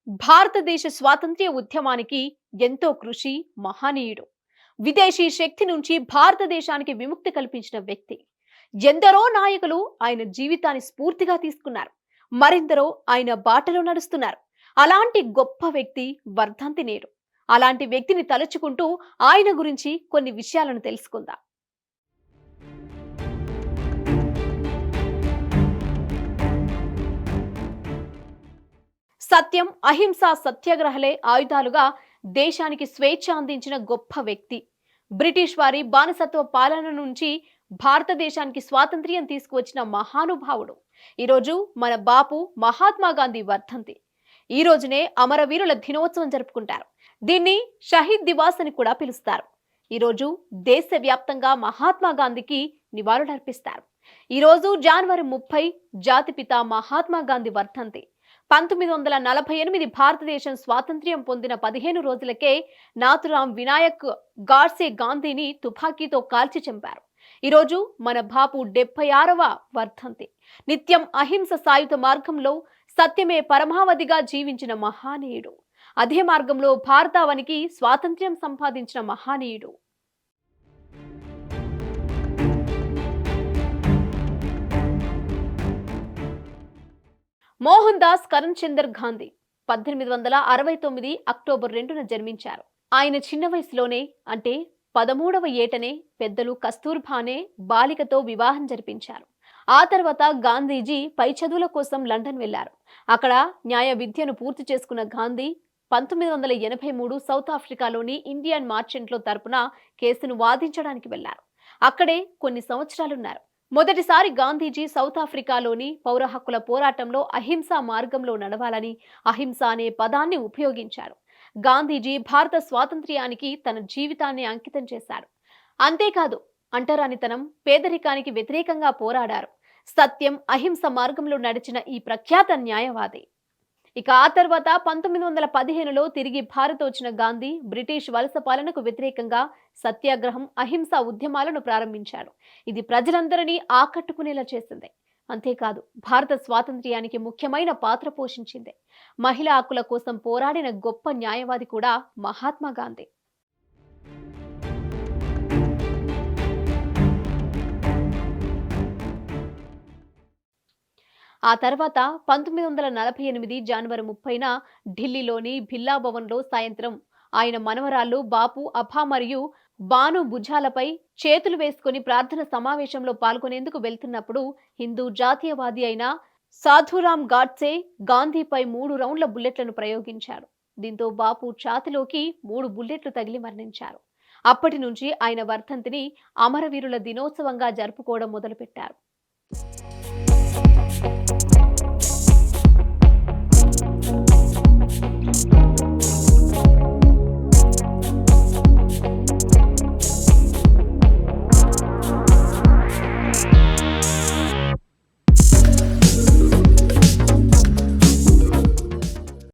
భారతదేశ స్వాతంత్ర్య ఉద్యమానికి ఎంతో కృషి మహనీయుడు. విదేశీ శక్తి నుంచి భారతదేశానికి విముక్తి కల్పించిన వ్యక్తి. ఎందరో నాయకులు ఆయన జీవితాన్ని స్ఫూర్తిగా తీసుకున్నారు. మరెందరో ఆయన బాటలో నడుస్తున్నారు. అలాంటి గొప్ప వ్యక్తి వర్ధంతి నేడు. అలాంటి వ్యక్తిని తలుచుకుంటూ ఆయన గురించి కొన్ని విషయాలను తెలుసుకుందాం. సత్యం, అహింస, సత్యాగ్రహలే ఆయుధాలుగా దేశానికి స్వేచ్ఛ అందించిన గొప్ప వ్యక్తి. బ్రిటిష్ వారి బానిసత్వ పాలన నుంచి భారతదేశానికి స్వాతంత్ర్యం తీసుకువచ్చిన మహానుభావుడు. ఈరోజు మన బాపు మహాత్మా గాంధీ వర్ధంతి. ఈ రోజునే అమరవీరుల దినోత్సవం జరుపుకుంటారు. దీన్ని షహీద్ దివాస్ అని కూడా పిలుస్తారు. ఈరోజు దేశవ్యాప్తంగా మహాత్మా గాంధీకి నివాళులర్పిస్తారు. ఈరోజు జనవరి 30 జాతిపిత మహాత్మా గాంధీ వర్ధంతి. 1948 భారతదేశం స్వాతంత్ర్యం పొందిన 15 రోజులకే నాథురాం వినాయక్ గాడ్సే గాంధీని తుపాకీతో కాల్చి చంపారు. ఈరోజు మన బాపు 76వ వర్ధంతి. నిత్యం అహింస సాయుధ మార్గంలో సత్యమే పరమావధిగా జీవించిన మహానీయుడు. అదే మార్గంలో భారతావనికి స్వాతంత్ర్యం సంపాదించిన మహానీయుడు. మోహన్ దాస్ కరమ్చంద్ గాంధీ 1869 అక్టోబర్ 2న జన్మించారు. ఆయన చిన్న వయసులోనే అంటే 13వ ఏటనే పెద్దలు కస్తూర్బానే బాలికతో వివాహం జరిపించారు. ఆ తర్వాత గాంధీజీ పై చదువుల కోసం లండన్ వెళ్లారు. అక్కడ న్యాయ విద్యను పూర్తి చేసుకున్న గాంధీ 1983 సౌత్ ఆఫ్రికాలోని ఇండియన్ మార్చెంట్లో తరపున కేసును వాదించడానికి వెళ్లారు. అక్కడే కొన్ని సంవత్సరాలున్నారు. మొదటిసారి గాంధీజీ సౌత్ ఆఫ్రికాలోని పౌర హక్కుల పోరాటంలో అహింసా మార్గంలో నడవాలని అహింస అనే పదాన్ని ఉపయోగించారు. గాంధీజీ భారత స్వాతంత్ర్యానికి తన జీవితాన్ని అంకితం చేశారు. అంతేకాదు, అంటరానితనం, పేదరికానికి వ్యతిరేకంగా పోరాడారు. సత్యం, అహింస మార్గంలో నడిచిన ఈ ప్రఖ్యాత న్యాయవాది. ఇక ఆ తర్వాత 1915లో తిరిగి భారత్ వచ్చిన గాంధీ బ్రిటిష్ వలస పాలనకు వ్యతిరేకంగా సత్యాగ్రహం, అహింసా ఉద్యమాలను ప్రారంభించాడు. ఇది ప్రజలందరినీ ఆకట్టుకునేలా చేసింది. అంతేకాదు, భారత స్వాతంత్ర్యానికి ముఖ్యమైన పాత్ర పోషించింది. మహిళా హక్కుల కోసం పోరాడిన గొప్ప న్యాయవాది కూడా మహాత్మా గాంధీ. ఆ తర్వాత 1948 జనవరి 30న ఢిల్లీలోని భిల్లా భవన్లో సాయంత్రం ఆయన మనవరాళ్ళు బాపు, అభా మరియు బాను భుజాలపై చేతులు వేసుకుని ప్రార్థన సమావేశంలో పాల్గొనేందుకు వెళ్తున్నప్పుడు హిందూ జాతీయవాది అయిన సాధురాం గాడ్సే గాంధీపై 3 రౌండ్ల బుల్లెట్లను ప్రయోగించారు. దీంతో బాపు ఛాతిలోకి 3 బుల్లెట్లు తగిలి మరణించారు. అప్పటి నుంచి ఆయన వర్ధంతిని అమరవీరుల దినోత్సవంగా జరుపుకోవడం మొదలుపెట్టారు.